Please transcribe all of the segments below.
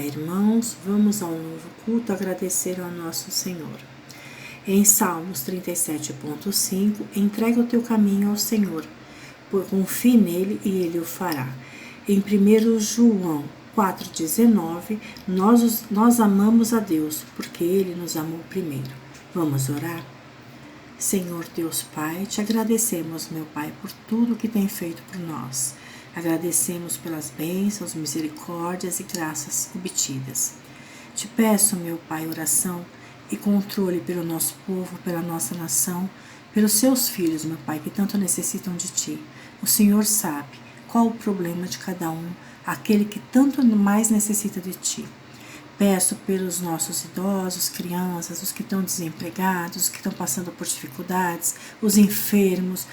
irmãos, vamos ao novo culto agradecer ao nosso Senhor. Em Salmos 37,5, entrega o teu caminho ao Senhor, confie nele e ele o fará. Em 1 João 4,19, nós amamos a Deus, porque ele nos amou primeiro. Vamos orar? Senhor Deus Pai, te agradecemos, meu Pai, por tudo que tem feito por nós. Agradecemos pelas bênçãos, misericórdias e graças obtidas. Te peço, meu Pai, oração e controle pelo nosso povo, pela nossa nação, pelos seus filhos, meu Pai, que tanto necessitam de Ti. O Senhor sabe qual o problema de cada um, aquele que tanto mais necessita de Ti. Peço pelos nossos idosos, crianças, os que estão desempregados, os que estão passando por dificuldades, os enfermos,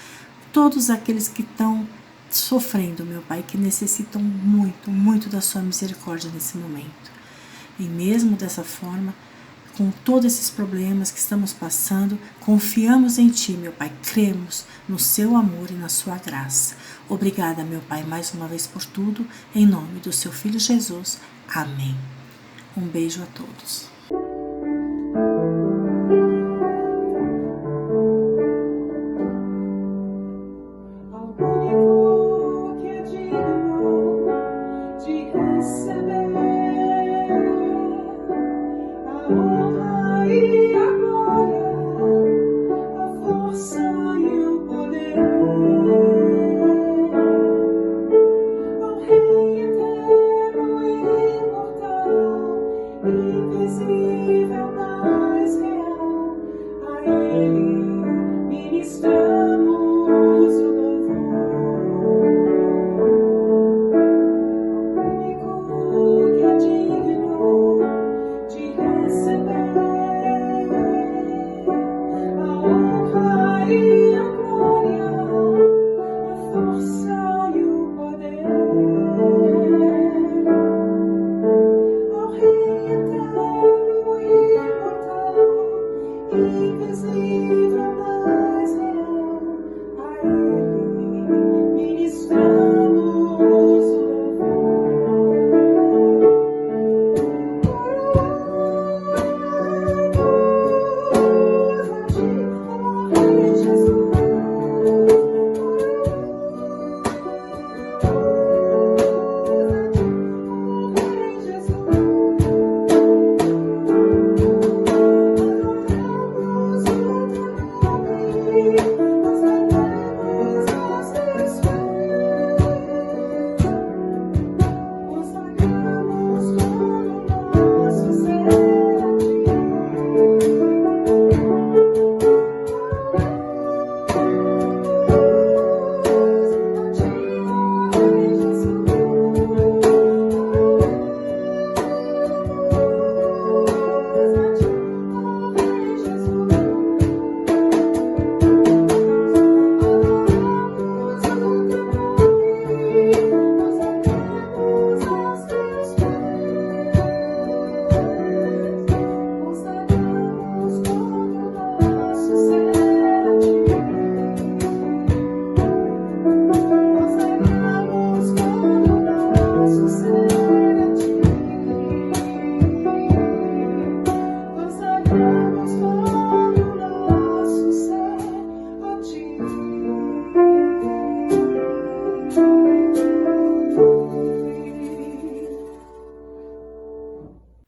todos aqueles que estão sofrendo, meu Pai, que necessitam muito, muito da sua misericórdia nesse momento. E mesmo dessa forma, com todos esses problemas que estamos passando, confiamos em Ti, meu Pai, cremos no Seu amor e na Sua graça. Obrigada, meu Pai, mais uma vez por tudo, em nome do Seu Filho Jesus. Amém. Um beijo a todos. Invisível, mas real, a Ele ministramos o louvor. Ao único que é digno de receber a honra e a glória, a força e o poder. Ao Rei eterno e imortal, invisível, mas real, a Ele ministramos o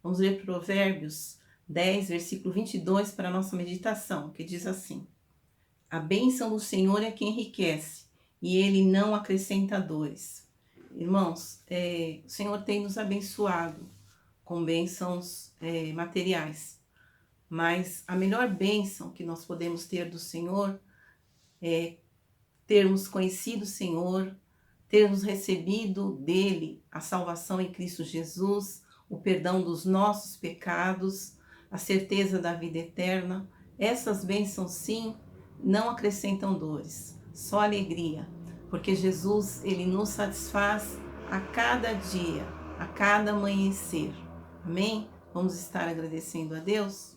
Vamos ler Provérbios 10, versículo 22 para a nossa meditação, que diz assim: a bênção do Senhor é quem enriquece, e Ele não acrescenta dores. Irmãos, o Senhor tem nos abençoado com bênçãos materiais, mas a melhor bênção que nós podemos ter do Senhor é termos conhecido o Senhor, termos recebido dele a salvação em Cristo Jesus, o perdão dos nossos pecados, a certeza da vida eterna. Essas bênçãos, sim, não acrescentam dores, só alegria, porque Jesus, ele nos satisfaz a cada dia, a cada amanhecer. Amém? Vamos estar agradecendo a Deus?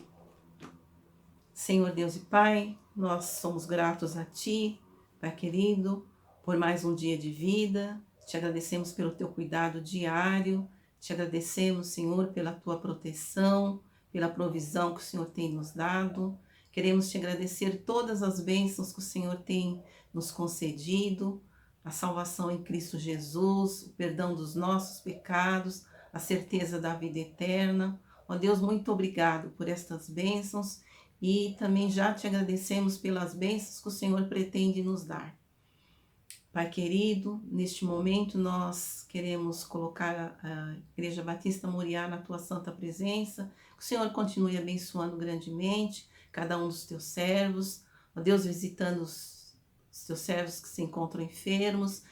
Senhor Deus e Pai, nós somos gratos a Ti, Pai querido, por mais um dia de vida. Te agradecemos pelo Teu cuidado diário, Te agradecemos, Senhor, pela tua proteção, pela provisão que o Senhor tem nos dado. Queremos te agradecer todas as bênçãos que o Senhor tem nos concedido, a salvação em Cristo Jesus, o perdão dos nossos pecados, a certeza da vida eterna. Ó Deus, muito obrigado por estas bênçãos e também já te agradecemos pelas bênçãos que o Senhor pretende nos dar. Pai querido, neste momento nós queremos colocar a Igreja Batista Moriá na tua santa presença, que o Senhor continue abençoando grandemente cada um dos teus servos, ó Deus, visitando os teus servos que se encontram enfermos,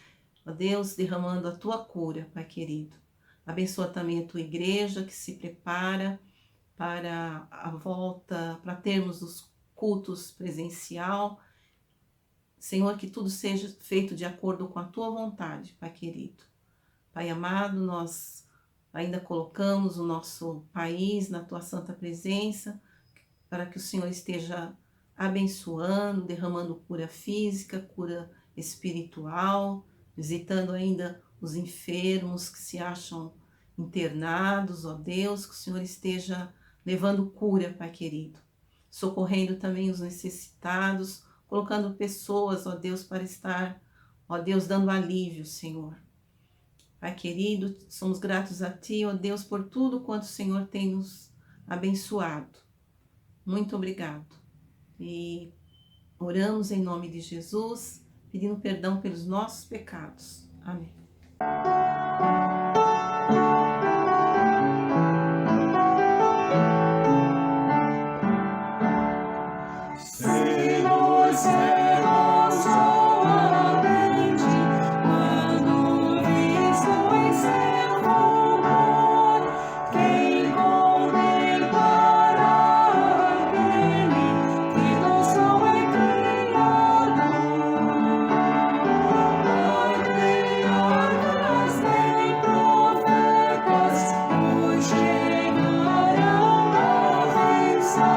ó Deus, derramando a tua cura, Pai querido. Abençoa também a tua igreja que se prepara para a volta, para termos os cultos presencial. Senhor, que tudo seja feito de acordo com a tua vontade, Pai querido. Pai amado, nós ainda colocamos o nosso país na tua santa presença, para que o Senhor esteja abençoando, derramando cura física, cura espiritual, visitando ainda os enfermos que se acham internados, ó Deus, que o Senhor esteja levando cura, Pai querido, socorrendo também os necessitados, colocando pessoas, ó Deus, para estar, ó Deus, dando alívio, Senhor. Pai querido, somos gratos a Ti, ó Deus, por tudo quanto o Senhor tem nos abençoado. Muito obrigado. E oramos em nome de Jesus, pedindo perdão pelos nossos pecados. Amém. Se você gostou somente quando visto em seu favor, quem contemplará aquele que não só é criado? Patriarcas nem profetas nos chegarão a pensar.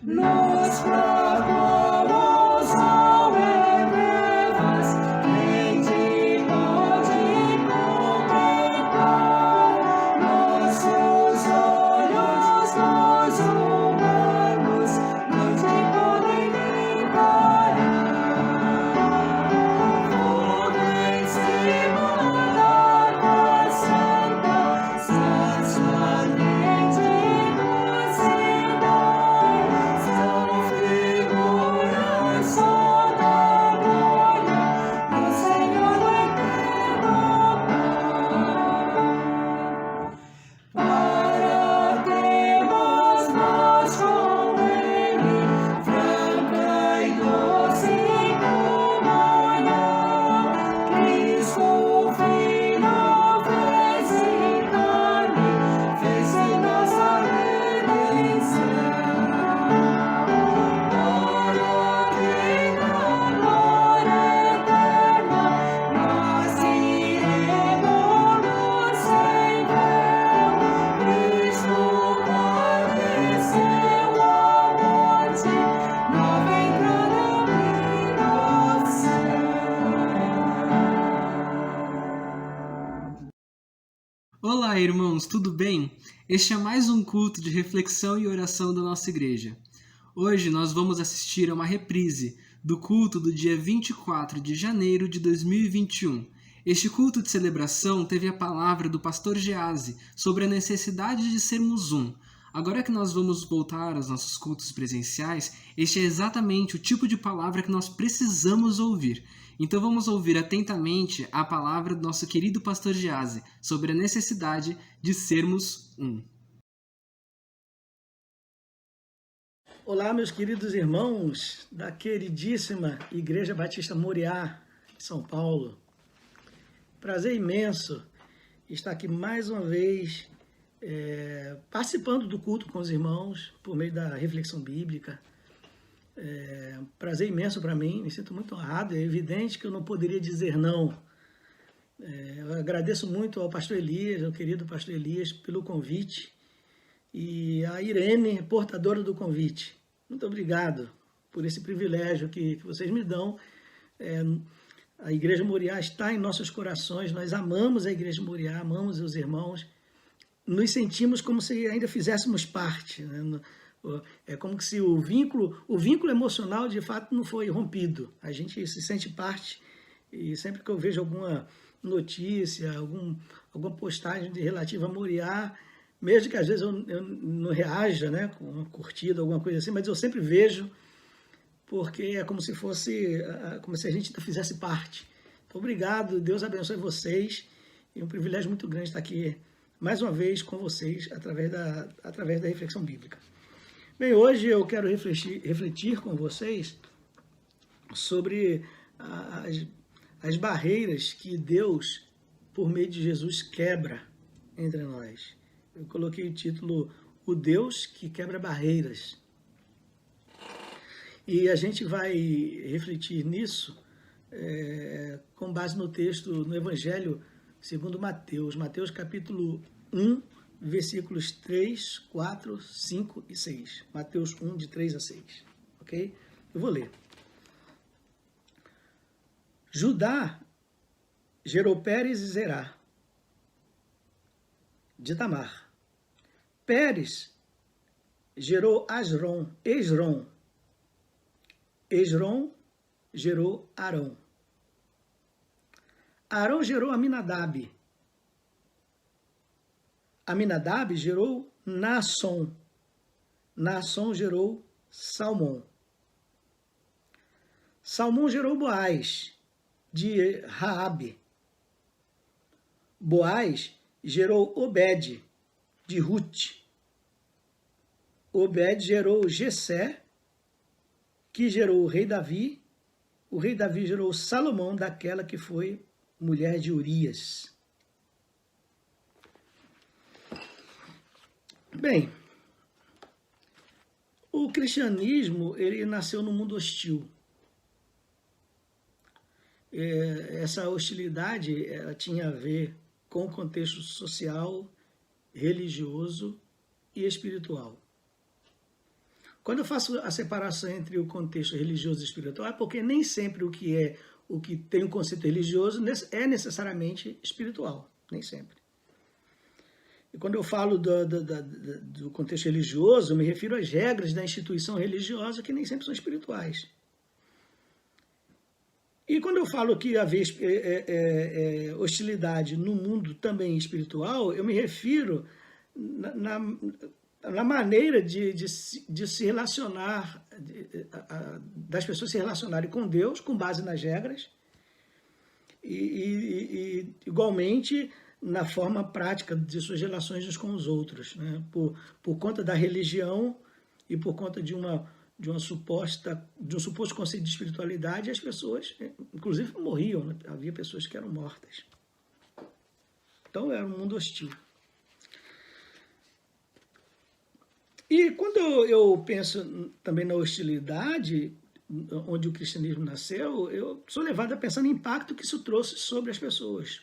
Nos proclamamos ao Hebreus, quem te pode contemplar? Nossos olhos, nós humanos, não te podem nem parar. Fogo em cima da tua santa, satisfazente mocidade, são figuras só da glória do Senhor eterno Pai. Para termos nós com Ele franca e doce comunhão, Cristo Filho fez em carne, fez em nossa redenção. Para que na glória eterna nós iremos sem véu. Cristo padeceu a morte, nova entrada no céu. Olá, irmãos, tudo bem? Este é mais um culto de reflexão e oração da nossa igreja. Hoje nós vamos assistir a uma reprise do culto do dia 24 de janeiro de 2021. Este culto de celebração teve a palavra do pastor Geazi sobre a necessidade de sermos um. Agora que nós vamos voltar aos nossos cultos presenciais, este é exatamente o tipo de palavra que nós precisamos ouvir. Então vamos ouvir atentamente a palavra do nosso querido pastor Geazi sobre a necessidade de sermos um. Olá, meus queridos irmãos da queridíssima Igreja Batista Moriá, de São Paulo. Prazer imenso estar aqui mais uma vez participando do culto com os irmãos por meio da reflexão bíblica. Prazer imenso para mim, me sinto muito honrado. É evidente que eu não poderia dizer não. Eu agradeço muito ao pastor Elias, ao querido pastor Elias, pelo convite. e a Irene, portadora do convite. Muito obrigado por esse privilégio que vocês me dão. A Igreja Moriá está em nossos corações, nós amamos a Igreja Moriá, amamos os irmãos, nos sentimos como se ainda fizéssemos parte, né? É como se o vínculo emocional de fato não foi rompido. A gente se sente parte, e sempre que eu vejo alguma notícia, alguma postagem relativa a Moriá, mesmo que às vezes eu não reaja, né, com uma curtida, alguma coisa assim, mas eu sempre vejo, porque é como se a gente ainda fizesse parte. Então, obrigado, Deus abençoe vocês, e um privilégio muito grande estar aqui mais uma vez com vocês através da reflexão bíblica. Bem, hoje eu quero refletir com vocês sobre as barreiras que Deus, por meio de Jesus, quebra entre nós. Eu coloquei o título O Deus que Quebra Barreiras. E a gente vai refletir nisso com base no texto, no Evangelho segundo Mateus. Mateus capítulo 1, versículos 3, 4, 5 e 6. Mateus 1, de 3 a 6. Ok? Eu vou ler. Judá gerou Pérez e Zerá, de Tamar. Pérez gerou Esrom. Esrom gerou Arão. Arão gerou Aminadab. Aminadab gerou Naasson. Naasson gerou Salmão. Salmão gerou Boaz, de Raabe. Boaz gerou Obed, de Ruth. Obed gerou Jessé, que gerou o rei Davi. O rei Davi gerou Salomão, daquela que foi mulher de Urias. Bem, o cristianismo, ele nasceu num mundo hostil. Essa hostilidade ela tinha a ver com o contexto social, religioso e espiritual. Quando eu faço a separação entre o contexto religioso e espiritual, é porque nem sempre o que tem um conceito religioso é necessariamente espiritual, nem sempre. E quando eu falo do contexto religioso, eu me refiro às regras da instituição religiosa que nem sempre são espirituais. E quando eu falo que havia hostilidade no mundo também espiritual, eu me refiro na maneira de se relacionar, das pessoas se relacionarem com Deus com base nas regras e igualmente na forma prática de suas relações uns com os outros, né? Por conta da religião e por conta de um suposto conceito de espiritualidade, as pessoas, inclusive, morriam, né? Havia pessoas que eram mortas. Então era um mundo hostil. E quando eu penso também na hostilidade, onde o cristianismo nasceu, eu sou levado a pensar no impacto que isso trouxe sobre as pessoas.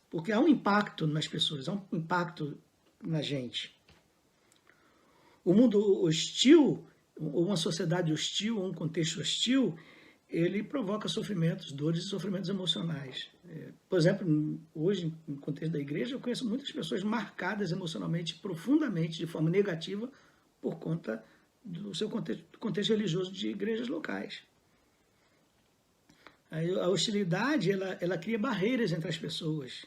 Porque há um impacto nas pessoas, há um impacto na gente. O mundo hostil, uma sociedade hostil, um contexto hostil, ele provoca sofrimentos, dores e sofrimentos emocionais. Por exemplo, hoje, no contexto da igreja, eu conheço muitas pessoas marcadas emocionalmente, profundamente, de forma negativa, por conta do seu contexto religioso de igrejas locais. A hostilidade, ela cria barreiras entre as pessoas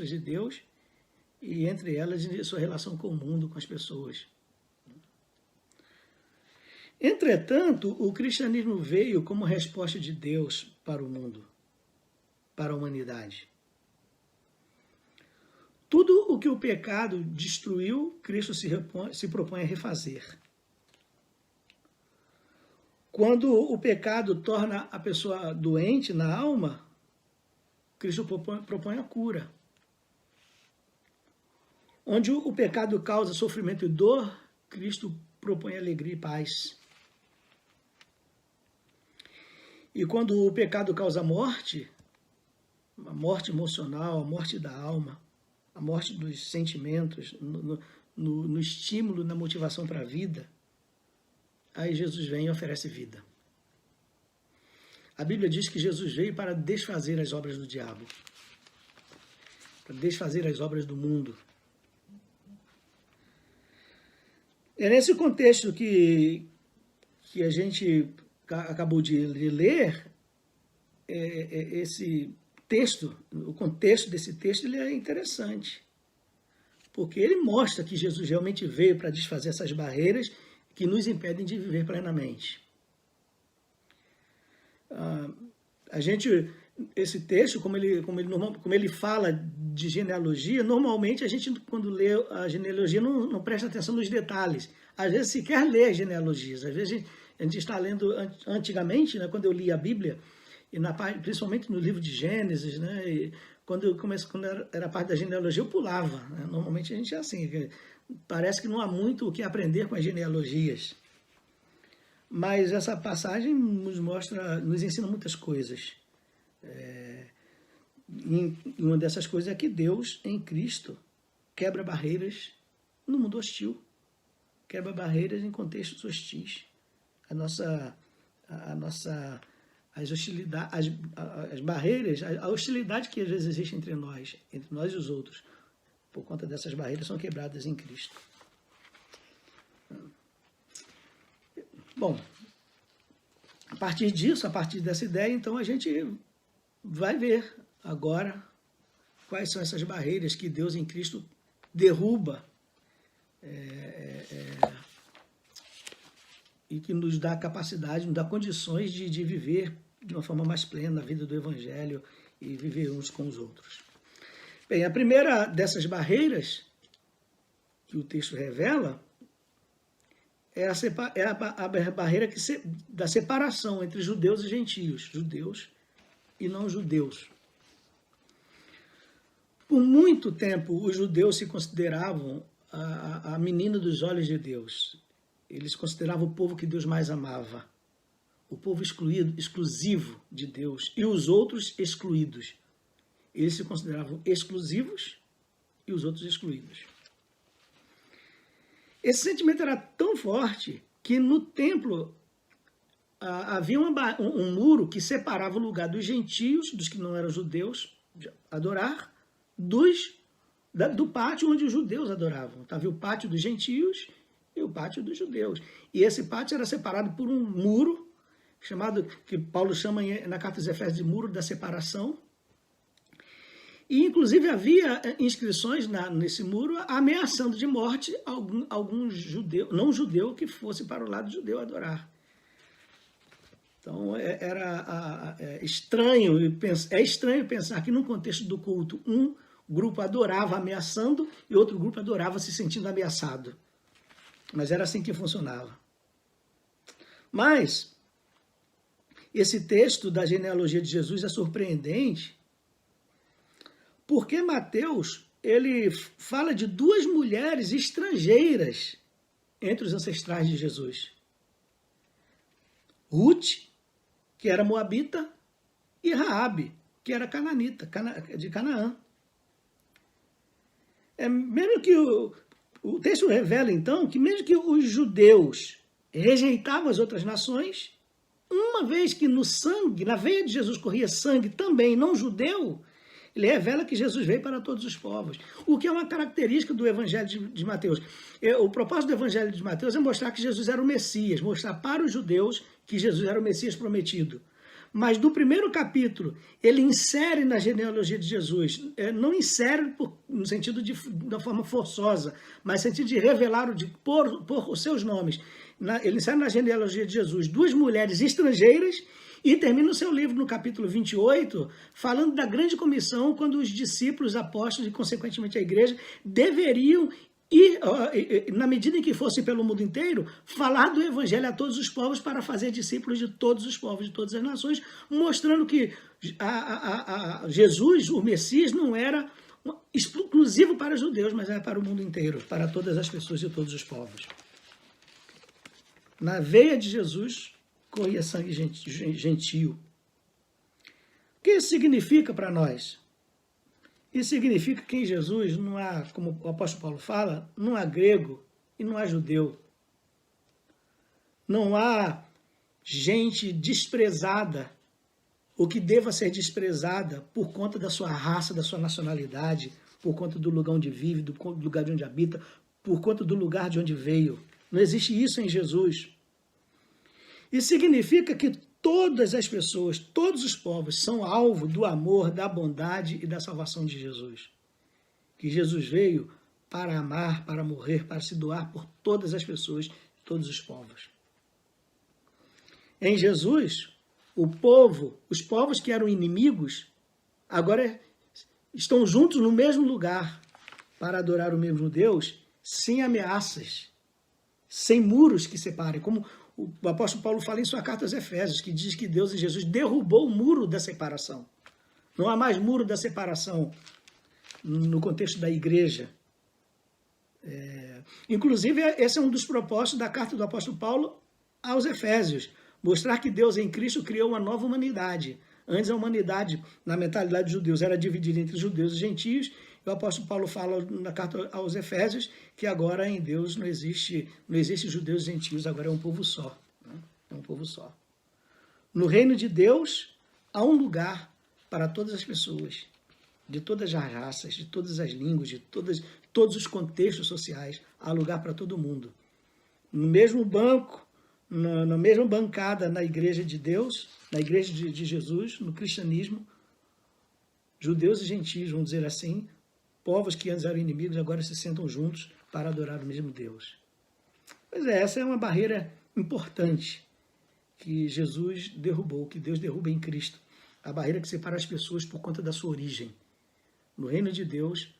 de Deus e entre elas em sua relação com o mundo, com as pessoas. Entretanto, o cristianismo veio como resposta de Deus para o mundo, para a humanidade. Tudo o que o pecado destruiu, Cristo se propõe a refazer. Quando o pecado torna a pessoa doente na alma, Cristo propõe a cura. Onde o pecado causa sofrimento e dor, Cristo propõe alegria e paz. E quando o pecado causa morte, a morte emocional, a morte da alma, a morte dos sentimentos, no estímulo, na motivação para a vida, aí Jesus vem e oferece vida. A Bíblia diz que Jesus veio para desfazer as obras do diabo, para desfazer as obras do mundo. É nesse contexto que a gente acabou de ler, esse texto, o contexto desse texto, ele é interessante, porque ele mostra que Jesus realmente veio para desfazer essas barreiras que nos impedem de viver plenamente. Esse texto, como ele fala de genealogia, normalmente a gente, quando lê a genealogia, não presta atenção nos detalhes. Às vezes sequer lê as genealogias. Às vezes a gente está lendo antigamente, né, quando eu li a Bíblia, principalmente no livro de Gênesis, né, e quando era parte da genealogia, eu pulava. Né? Normalmente a gente é assim, parece que não há muito o que aprender com as genealogias. Mas essa passagem nos ensina muitas coisas. E uma dessas coisas é que Deus, em Cristo, quebra barreiras no mundo hostil, quebra barreiras em contextos hostis. As hostilidades, as barreiras, a hostilidade que às vezes existe entre nós e os outros, por conta dessas barreiras, são quebradas em Cristo. Bom, a partir disso, a partir dessa ideia, então a gente vai ver agora quais são essas barreiras que Deus em Cristo derruba e que nos dá capacidade, nos dá condições de viver de uma forma mais plena a vida do Evangelho e viver uns com os outros. Bem, a primeira dessas barreiras que o texto revela é a barreira da separação entre judeus e gentios, judeus e não judeus. Por muito tempo, os judeus se consideravam a menina dos olhos de Deus. Eles consideravam o povo que Deus mais amava, o povo exclusivo de Deus, e os outros excluídos. Eles se consideravam exclusivos e os outros excluídos. Esse sentimento era tão forte que no templo havia um muro que separava o lugar dos gentios, dos que não eram judeus, de adorar, do pátio onde os judeus adoravam. Então, havia o pátio dos gentios e o pátio dos judeus. E esse pátio era separado por um muro, que Paulo chama na carta aos Efésios de muro da separação. E, inclusive, havia inscrições nesse muro ameaçando de morte algum judeu, não judeu, que fosse para o lado judeu adorar. Então, é estranho pensar que, no contexto do culto, um grupo adorava ameaçando e outro grupo adorava se sentindo ameaçado. Mas era assim que funcionava. Mas esse texto da genealogia de Jesus é surpreendente, porque Mateus, ele fala de duas mulheres estrangeiras entre os ancestrais de Jesus. Ruth, que era moabita, e Raabe, que era cananita, de Canaã. Mesmo que o texto revela, então, que mesmo que os judeus rejeitavam as outras nações, uma vez que no sangue, na veia de Jesus corria sangue também não judeu, ele revela que Jesus veio para todos os povos, o que é uma característica do Evangelho de Mateus. O propósito do Evangelho de Mateus é mostrar que Jesus era o Messias, mostrar para os judeus que Jesus era o Messias prometido. Mas do primeiro capítulo, ele insere na genealogia de Jesus, não insere no sentido da forma forçosa, mas no sentido de revelar, de pôr os seus nomes. Ele insere na genealogia de Jesus duas mulheres estrangeiras e termina o seu livro no capítulo 28, falando da grande comissão, quando os discípulos, apóstolos e, consequentemente, a igreja, deveriam ir, na medida em que fossem pelo mundo inteiro, falar do evangelho a todos os povos para fazer discípulos de todos os povos, de todas as nações, mostrando que Jesus, o Messias, não era exclusivo para os judeus, mas era para o mundo inteiro, para todas as pessoas de todos os povos. Na veia de Jesus corria sangue gentio. O que isso significa para nós? Isso significa que em Jesus não há, como o apóstolo Paulo fala, não há grego e não há judeu. Não há gente desprezada, ou que deva ser desprezada por conta da sua raça, da sua nacionalidade, por conta do lugar onde vive, do lugar de onde habita, por conta do lugar de onde veio. Não existe isso em Jesus. Isso significa que todas as pessoas, todos os povos são alvo do amor, da bondade e da salvação de Jesus. Que Jesus veio para amar, para morrer, para se doar por todas as pessoas, todos os povos. Em Jesus, os povos que eram inimigos, agora estão juntos no mesmo lugar para adorar o mesmo Deus, sem ameaças, sem muros que separem, como o apóstolo Paulo fala em sua carta aos Efésios, que diz que Deus em Jesus derrubou o muro da separação. Não há mais muro da separação no contexto da igreja. Inclusive, esse é um dos propósitos da carta do apóstolo Paulo aos Efésios, mostrar que Deus em Cristo criou uma nova humanidade. Antes a humanidade, na mentalidade dos judeus, era dividida entre judeus e gentios, e o apóstolo Paulo fala na carta aos Efésios que agora em Deus não existe judeus e gentios, agora é um povo só. Né? É um povo só. No reino de Deus, há um lugar para todas as pessoas, de todas as raças, de todas as línguas, de todos os contextos sociais, há lugar para todo mundo. No mesmo banco, na mesma bancada na igreja de Deus, na igreja de Jesus, no cristianismo, judeus e gentios, vamos dizer assim, povos que antes eram inimigos, agora se sentam juntos para adorar o mesmo Deus. Pois é, essa é uma barreira importante que Jesus derrubou, que Deus derruba em Cristo. A barreira que separa as pessoas por conta da sua origem. No reino de Deus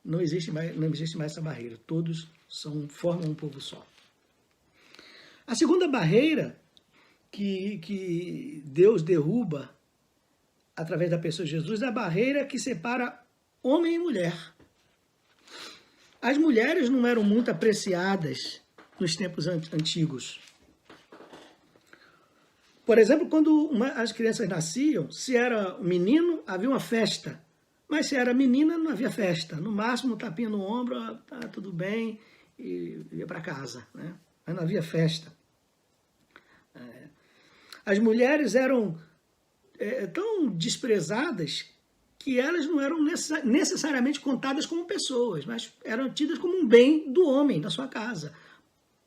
não existe mais essa barreira. Todos formam um povo só. A segunda barreira que Deus derruba através da pessoa de Jesus é a barreira que separa homem e mulher. As mulheres não eram muito apreciadas nos tempos antigos. Por exemplo, quando as crianças nasciam, se era menino, havia uma festa. Mas se era menina, não havia festa. No máximo, um tapinha no ombro, tá tudo bem, e ia para casa. Né? Mas não havia festa. As mulheres eram tão desprezadas que elas não eram necessariamente contadas como pessoas, mas eram tidas como um bem do homem da sua casa.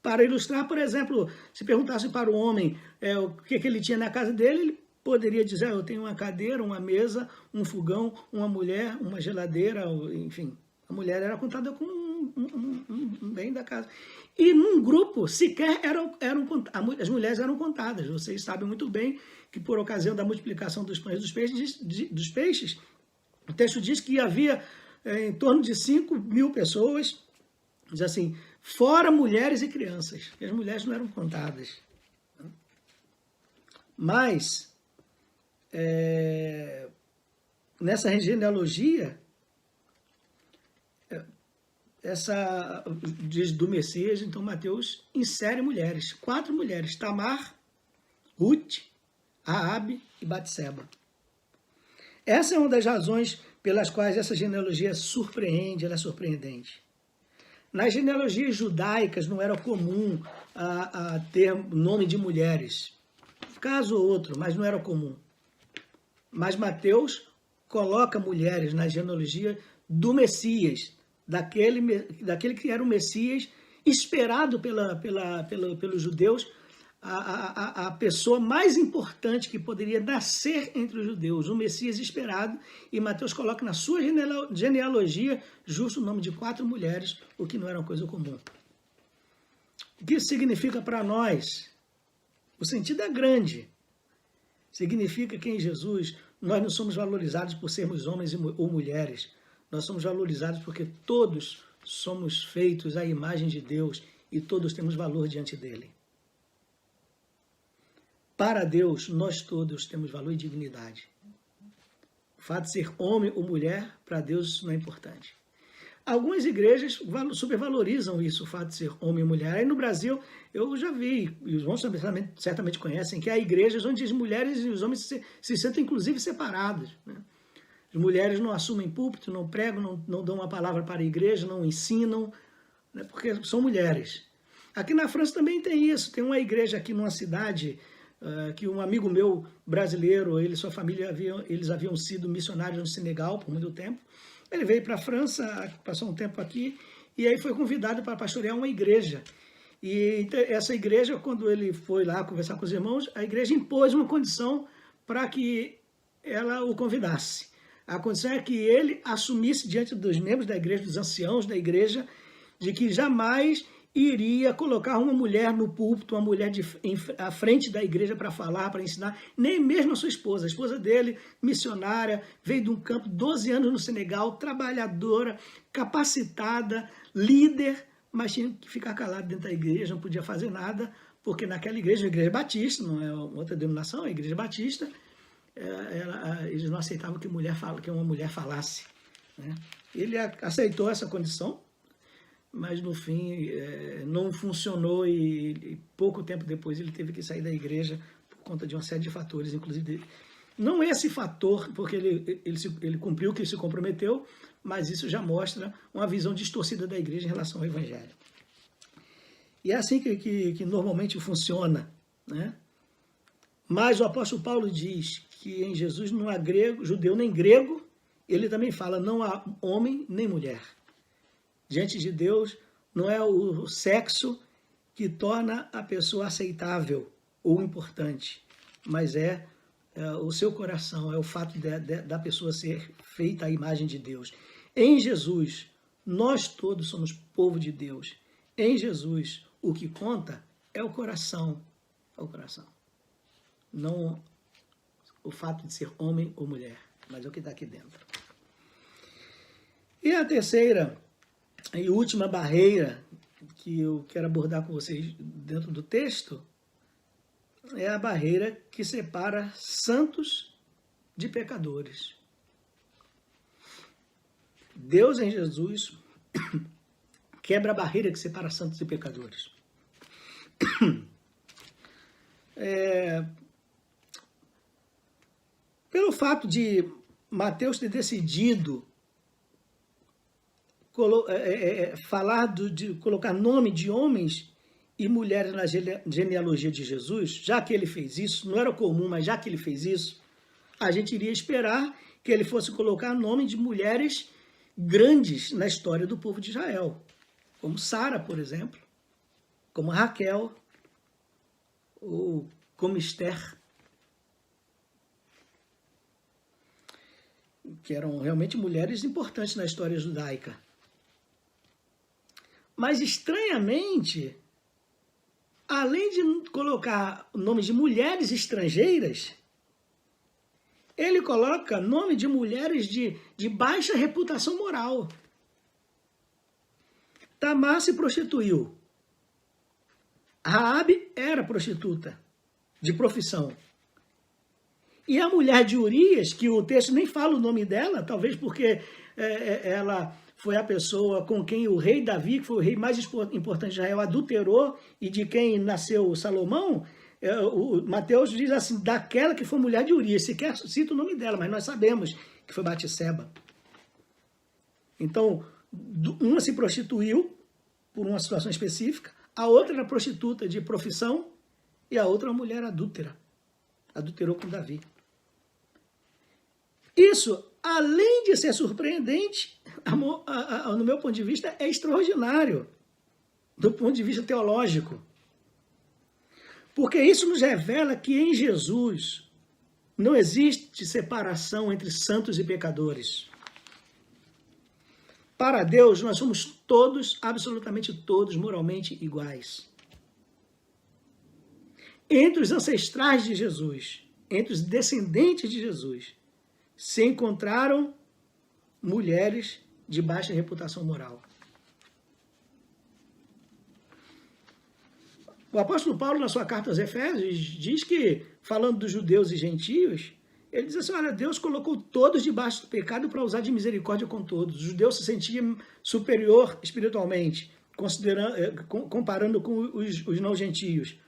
Para ilustrar, por exemplo, se perguntasse para o homem o que ele tinha na casa dele, ele poderia dizer, eu tenho uma cadeira, uma mesa, um fogão, uma mulher, uma geladeira, enfim. A mulher era contada como um bem da casa. E num grupo sequer as mulheres eram contadas. Vocês sabem muito bem que por ocasião da multiplicação dos pães e dos peixes, o texto diz que havia em torno de 5.000 pessoas, diz assim, fora mulheres e crianças. E as mulheres não eram contadas. Mas, nessa genealogia, diz do Messias, então Mateus insere mulheres, 4 mulheres, Tamar, Ruth, Raabe e Batseba. Essa é uma das razões pelas quais essa genealogia surpreende, ela é surpreendente. Nas genealogias judaicas não era comum a ter nome de mulheres, caso ou outro, mas não era comum. Mas Mateus coloca mulheres na genealogia do Messias, daquele que era o Messias esperado pelos judeus, a pessoa mais importante que poderia nascer entre os judeus, o Messias esperado, e Mateus coloca na sua genealogia justo o nome de 4 mulheres, o que não era uma coisa comum. O que isso significa para nós? O sentido é grande. Significa que em Jesus nós não somos valorizados por sermos homens ou mulheres. Nós somos valorizados porque todos somos feitos à imagem de Deus e todos temos valor diante dele. Para Deus, nós todos temos valor e dignidade. O fato de ser homem ou mulher, para Deus isso não é importante. Algumas igrejas supervalorizam isso, o fato de ser homem e mulher. Aí no Brasil, eu já vi, e os irmãos certamente conhecem, que há igrejas onde as mulheres e os homens se sentem inclusive separados. Né? As mulheres não assumem púlpito, não pregam, não dão uma palavra para a igreja, não ensinam, né, porque são mulheres. Aqui na França também tem isso. Tem uma igreja aqui numa cidade que um amigo meu brasileiro, ele e sua família, eles haviam sido missionários no Senegal por muito tempo. Ele veio para a França, passou um tempo aqui, e aí foi convidado para pastorear uma igreja. E essa igreja, quando ele foi lá conversar com os irmãos, a igreja impôs uma condição para que ela o convidasse. A condição é que ele assumisse diante dos membros da igreja, dos anciãos da igreja, de que jamais iria colocar uma mulher no púlpito, uma mulher à frente da igreja para falar, para ensinar, nem mesmo a sua esposa. A esposa dele, missionária, veio de um campo, 12 anos no Senegal, trabalhadora, capacitada, líder, mas tinha que ficar calada dentro da igreja, não podia fazer nada, porque naquela igreja, a igreja batista, não é outra denominação, a igreja batista, eles não aceitavam que uma mulher falasse, né? Ele aceitou essa condição, mas no fim não funcionou e pouco tempo depois ele teve que sair da igreja por conta de uma série de fatores, inclusive não esse fator, porque ele cumpriu o que se comprometeu, mas isso já mostra uma visão distorcida da igreja em relação ao evangelho. E é assim que normalmente funciona, né? Mas o apóstolo Paulo diz que em Jesus não há judeu nem grego, ele também fala, não há homem nem mulher. Diante de Deus, não é o sexo que torna a pessoa aceitável ou importante, mas é o seu coração, é o fato da pessoa ser feita à imagem de Deus. Em Jesus, nós todos somos povo de Deus. Em Jesus, o que conta é o coração. É o coração. Não o fato de ser homem ou mulher, mas é o que está aqui dentro. E a terceira e última barreira que eu quero abordar com vocês dentro do texto é a barreira que separa santos de pecadores. Deus em Jesus quebra a barreira que separa santos e pecadores. Pelo fato de Mateus ter decidido colocar nome de homens e mulheres na genealogia de Jesus, já que ele fez isso, não era comum, mas já que ele fez isso, a gente iria esperar que ele fosse colocar nome de mulheres grandes na história do povo de Israel, como Sara, por exemplo, como Raquel, ou como Esther, que eram realmente mulheres importantes na história judaica. Mas, estranhamente, além de colocar o nome de mulheres estrangeiras, ele coloca nome de mulheres de baixa reputação moral. Tamar se prostituiu. Raabe era prostituta, de profissão. E a mulher de Urias, que o texto nem fala o nome dela, talvez porque ela foi a pessoa com quem o rei Davi, que foi o rei mais importante de Israel, adulterou, e de quem nasceu Salomão, o Mateus diz assim, daquela que foi mulher de Urias, sequer cita o nome dela, mas nós sabemos que foi Batseba. Então, uma se prostituiu por uma situação específica, a outra era prostituta de profissão, e a outra uma mulher adúltera. Adulterou com Davi. Isso, além de ser surpreendente, no meu ponto de vista, é extraordinário, do ponto de vista teológico. Porque isso nos revela que em Jesus não existe separação entre santos e pecadores. Para Deus, nós somos todos, absolutamente todos, moralmente iguais. Entre os ancestrais de Jesus, entre os descendentes de Jesus, se encontraram mulheres de baixa reputação moral. O apóstolo Paulo, na sua carta aos Efésios, diz que, falando dos judeus e gentios, ele diz assim, olha, Deus colocou todos debaixo do pecado para usar de misericórdia com todos. Os judeus se sentiam superior espiritualmente, comparando com os não gentios.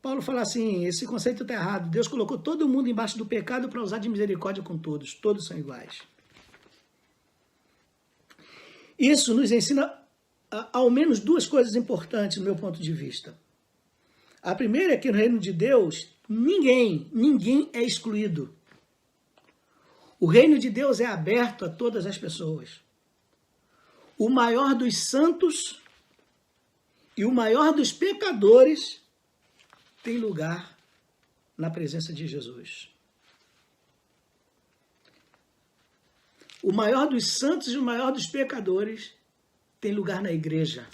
Paulo fala assim, esse conceito está errado. Deus colocou todo mundo embaixo do pecado para usar de misericórdia com todos. Todos são iguais. Isso nos ensina ao menos duas coisas importantes do meu ponto de vista. A primeira é que no reino de Deus, ninguém é excluído. O reino de Deus é aberto a todas as pessoas. O maior dos santos e o maior dos pecadores tem lugar na presença de Jesus. O maior dos santos e o maior dos pecadores tem lugar na igreja.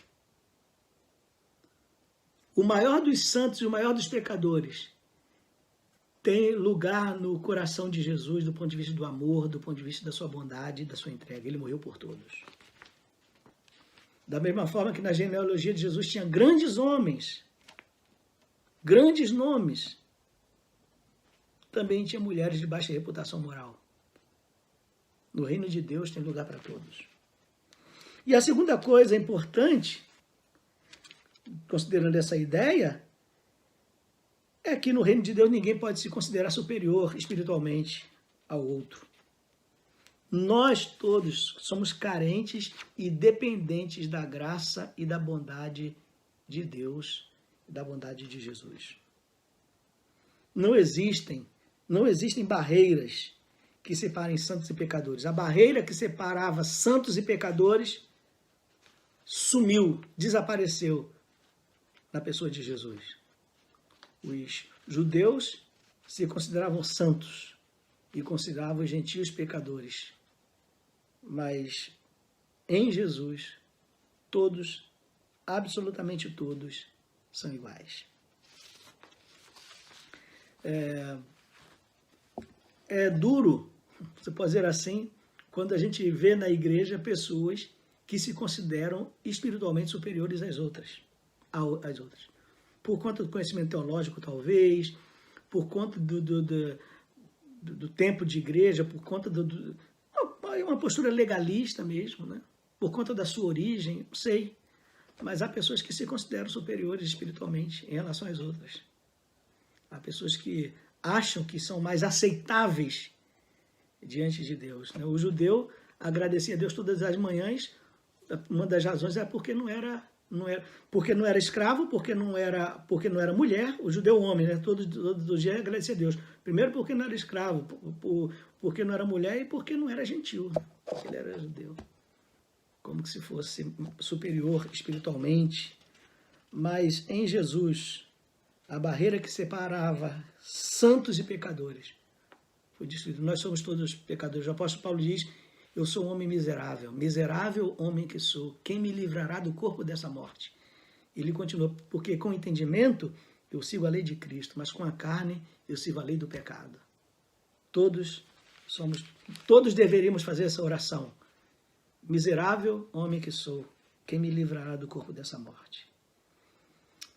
O maior dos santos e o maior dos pecadores tem lugar no coração de Jesus do ponto de vista do amor, do ponto de vista da sua bondade, da sua entrega. Ele morreu por todos. Da mesma forma que na genealogia de Jesus tinha grandes homens, grandes nomes, também tinha mulheres de baixa reputação moral. No reino de Deus tem lugar para todos. E a segunda coisa importante, considerando essa ideia, é que no reino de Deus ninguém pode se considerar superior espiritualmente ao outro. Nós todos somos carentes e dependentes da graça e da bondade de Deus e da bondade de Jesus. Não existem barreiras que separem santos e pecadores. A barreira que separava santos e pecadores sumiu, desapareceu na pessoa de Jesus. Os judeus se consideravam santos e consideravam os gentios pecadores. Mas em Jesus, todos, absolutamente todos, são iguais. É duro, você pode dizer assim, quando a gente vê na igreja pessoas que se consideram espiritualmente superiores às outras. Por conta do conhecimento teológico, talvez, por conta do tempo de igreja, por conta uma postura legalista mesmo, né? Por conta da sua origem, não sei. Mas há pessoas que se consideram superiores espiritualmente em relação às outras. Há pessoas que acham que são mais aceitáveis diante de Deus, né? O judeu agradecia a Deus todas as manhãs. Uma das razões é porque não era escravo, porque não era mulher. O judeu homem, né? Todo dia agradecia a Deus. Primeiro porque não era escravo, porque não era mulher e porque não era gentil, porque ele era judeu. Como se fosse superior espiritualmente. Mas em Jesus, a barreira que separava santos e pecadores foi destruída. Nós somos todos pecadores. O apóstolo Paulo diz: eu sou um homem miserável, miserável homem que sou. Quem me livrará do corpo dessa morte? Ele continua: porque com entendimento eu sigo a lei de Cristo, mas com a carne eu sigo a lei do pecado. Todos deveríamos fazer essa oração. Miserável homem que sou, quem me livrará do corpo dessa morte?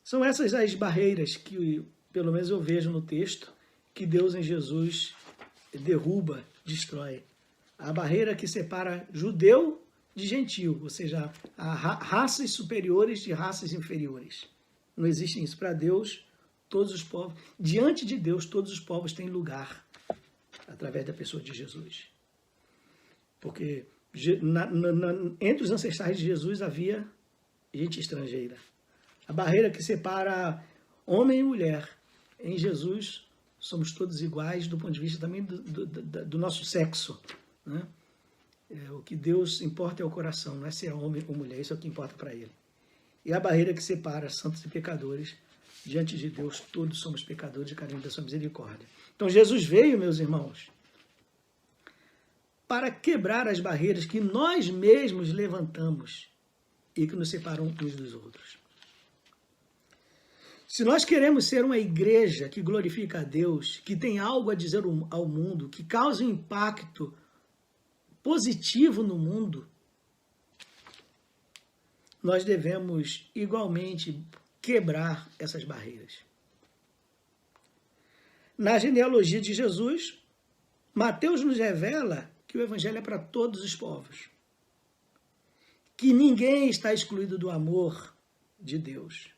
São essas as barreiras que, pelo menos eu vejo no texto, que Deus em Jesus derruba, destrói. A barreira que separa judeu de gentil, ou seja, raças superiores de raças inferiores. Não existe isso. Para Deus, todos os povos, diante de Deus, todos os povos têm lugar através da pessoa de Jesus. Porque entre os ancestrais de Jesus havia gente estrangeira. A barreira que separa homem e mulher, em Jesus somos todos iguais do ponto de vista também do nosso sexo, né? O que Deus importa é o coração, não é se é homem ou mulher, isso é o que importa para Ele. E a barreira que separa santos e pecadores, diante de Deus todos somos pecadores e carentes da sua misericórdia. Então Jesus veio, meus irmãos, para quebrar as barreiras que nós mesmos levantamos e que nos separam uns dos outros. Se nós queremos ser uma igreja que glorifica a Deus, que tem algo a dizer ao mundo, que cause um impacto positivo no mundo, nós devemos igualmente quebrar essas barreiras. Na genealogia de Jesus, Mateus nos revela que o evangelho é para todos os povos, que ninguém está excluído do amor de Deus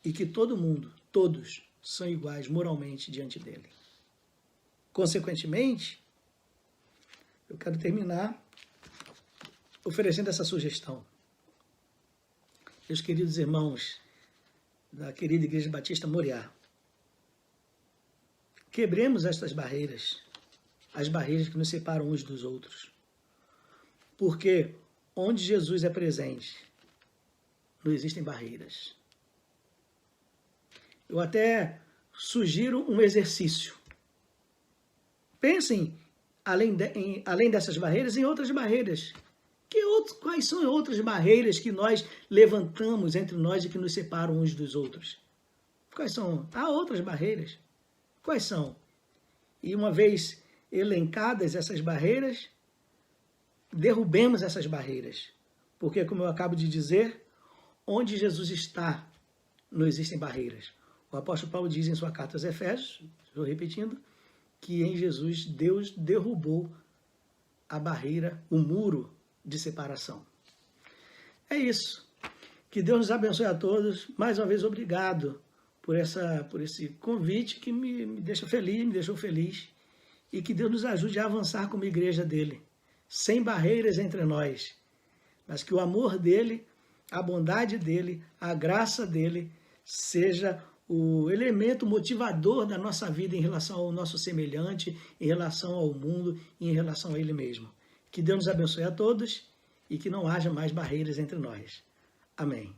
e que todo mundo, todos, são iguais moralmente diante dele. Consequentemente, eu quero terminar oferecendo essa sugestão. Meus queridos irmãos da querida Igreja Batista Moriá, quebremos estas barreiras, as barreiras que nos separam uns dos outros. Porque onde Jesus é presente, não existem barreiras. Eu até sugiro um exercício. Pensem, além dessas barreiras, em outras barreiras. Quais são outras barreiras que nós levantamos entre nós e que nos separam uns dos outros? Quais são? Há outras barreiras. Quais são? E uma vez elencadas essas barreiras, derrubemos essas barreiras. Porque, como eu acabo de dizer, onde Jesus está, não existem barreiras. O apóstolo Paulo diz em sua carta aos Efésios, estou repetindo, que em Jesus Deus derrubou a barreira, o muro de separação. É isso. Que Deus nos abençoe a todos. Mais uma vez, obrigado por esse convite que me deixa feliz, me deixou feliz. E que Deus nos ajude a avançar como igreja dele, sem barreiras entre nós, mas que o amor dele, a bondade dele, a graça dele, seja o elemento motivador da nossa vida em relação ao nosso semelhante, em relação ao mundo e em relação a ele mesmo. Que Deus nos abençoe a todos e que não haja mais barreiras entre nós. Amém.